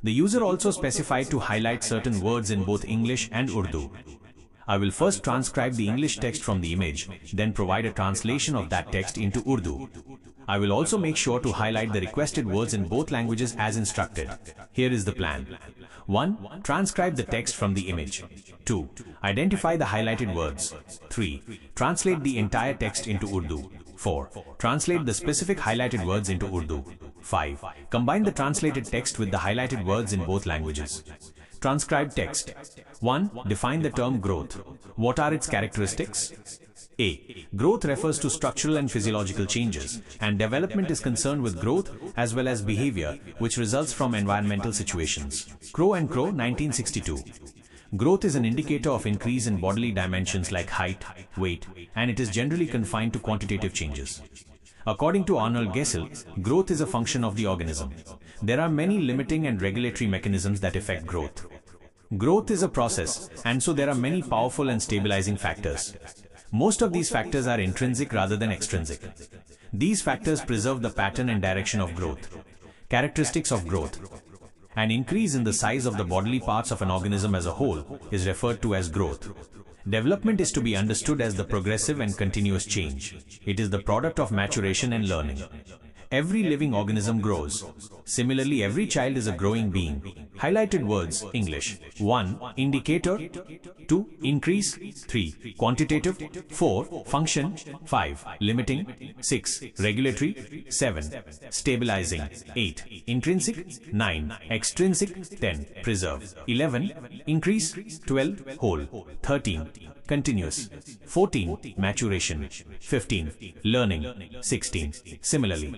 The user also specified to highlight certain words in both English and Urdu. I will first transcribe the English text from the image, then provide a translation of that text into Urdu. I will also make sure to highlight the requested words in both languages as instructed. Here is the plan. 1. Transcribe the text from the image. 2. Identify the highlighted words. 3. Translate the entire text into Urdu. 4. Translate the specific highlighted words into Urdu. 5. Combine the translated text with the highlighted words in both languages. Transcribe text. 1. Define the term growth. What are its characteristics? A. Growth refers to structural and physiological changes, and development is concerned with growth as well as behavior, which results from environmental situations. Crow and Crow, 1962. Growth is an indicator of increase in bodily dimensions like height, weight, and it is generally confined to quantitative changes. According to Arnold Gesell, growth is a function of the organism. There are many limiting and regulatory mechanisms that affect growth. Growth is a process, and so there are many powerful and stabilizing factors. Most of these factors are intrinsic rather than extrinsic. These factors preserve the pattern and direction of growth. Characteristics of growth. An increase in the size of the bodily parts of an organism as a whole is referred to as growth. Development is to be understood as the progressive and continuous change. It is the product of maturation and learning. Every living organism grows. Similarly, every child is a growing being. Highlighted words, English. 1. Indicator. 2. Increase. 3. Quantitative. 4. Function. 5. Limiting. 6. Regulatory. 7. Stabilizing. 8. Intrinsic. 9. Extrinsic. 10. Preserve. 11. Increase. 12. Whole. 13. Continuous. 14. Maturation. 15. Learning. 16. Similarly.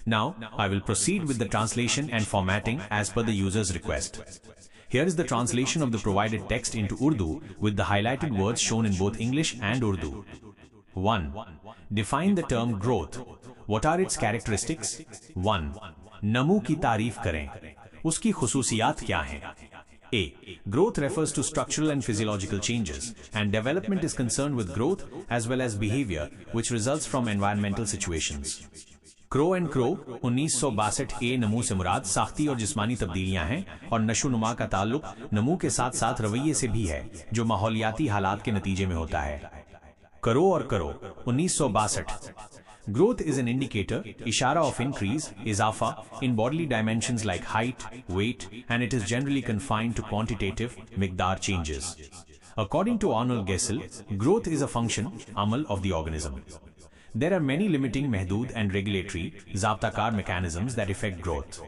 Now, I will proceed with the translation and formatting as per the user's request. Here is the translation of the provided text into Urdu with the highlighted words shown in both English and Urdu. 1. Define the term growth. What are its characteristics? 1. नमू की तारीफ करें. उसकी खुसूसियात क्या हैं? A. Growth refers to structural and physiological changes, and development is concerned with growth as well as behavior, which results from environmental situations. Crow and crow 1962 ए नमू से मुराद साख्ती और जिस्मानी तब्दीलियां हैं और नशोनुमा का ताल्लुक नमू के साथ साथ रवैये से भी है जो माहौलियाती हालात के नतीजे में होता है. करो और करो 1962. Growth is an indicator, ishara of increase, izafa, in bodily dimensions like height, weight, and it is generally confined to quantitative, miqdar changes. According to Arnold Gesell, growth is a function, amal, of the organism. There are many limiting, mehdud, and regulatory, zabtakar mechanisms that affect growth.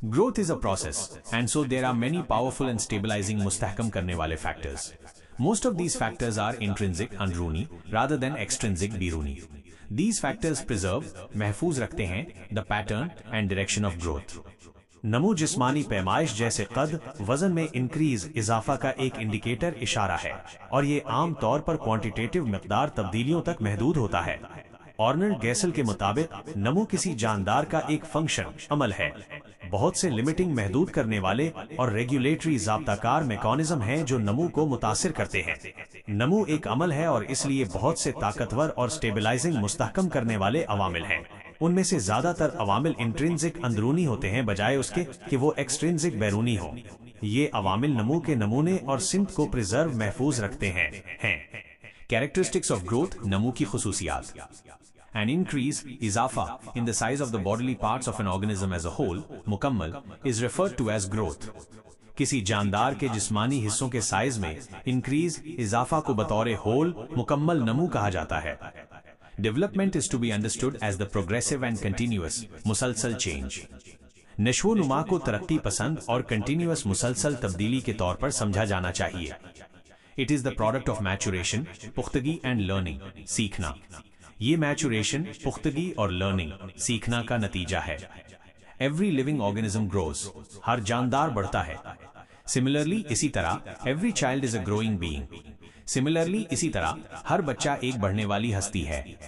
Growth is a process, and so there are many powerful and stabilizing mustahkam karne wale factors. Most of these factors are intrinsic, andruni, rather than extrinsic, biruni. These factors preserve, महफूज रखते हैं, the pattern and direction of growth. नमू जिस्मानी पैमाइश जैसे कद, वजन में increase, इजाफा का एक इंडिकेटर इशारा है और ये आम तौर पर क्वांटिटेटिव मिकदार तब्दीलियों तक महदूद होता है. आर्नल्ड गैसल के मुताबिक नमू किसी जानदार का एक फंक्शन, अमल है. बहुत से लिमिटिंग महदूद करने वाले और रेगुलेटरी ज़ाब्ताकार मैकेनिज्म हैं जो नमू को मुतासिर करते हैं. नमू एक अमल है और इसलिए बहुत से ताकतवर और स्टेबलाइजिंग मुस्तहकम करने वाले अवामिल हैं. उनमें से ज्यादातर अवामिल इंट्रिंसिक अंदरूनी होते हैं बजाय उसके कि वो एक्सट्रिंसिक बैरूनी हो. ये अवामिल नमू के नमूने और सिमत को प्रिजर्व महफूज रखते हैं. कैरेक्टरिस्टिक्स ऑफ ग्रोथ, नमू की खुसूसियात. An increase, izafa, in the size of the bodily parts of an organism as a whole, मुकम्मल, is referred to as growth. किसी जानदार के जिस्मानी हिस्सों के साइज में इंक्रीज, इजाफा को बतौर होल, मुकम्मल नमू कहा जाता है. Development is to be understood as the progressive and continuous, मुसलसल change. नशो-नुमा को तरक्की पसंद और कंटिन्यूअस मुसलसल तब्दीली के तौर पर समझा जाना चाहिए. It is the product of maturation, पुख्तगी and learning, सीखना. ये मैचुरेशन, पुख्तगी और लर्निंग, सीखना का नतीजा है. Every living organism grows. हर जानदार बढ़ता है. Similarly, इसी तरह, every child is a growing being. Similarly, इसी तरह, हर बच्चा एक बढ़ने वाली हस्ती है.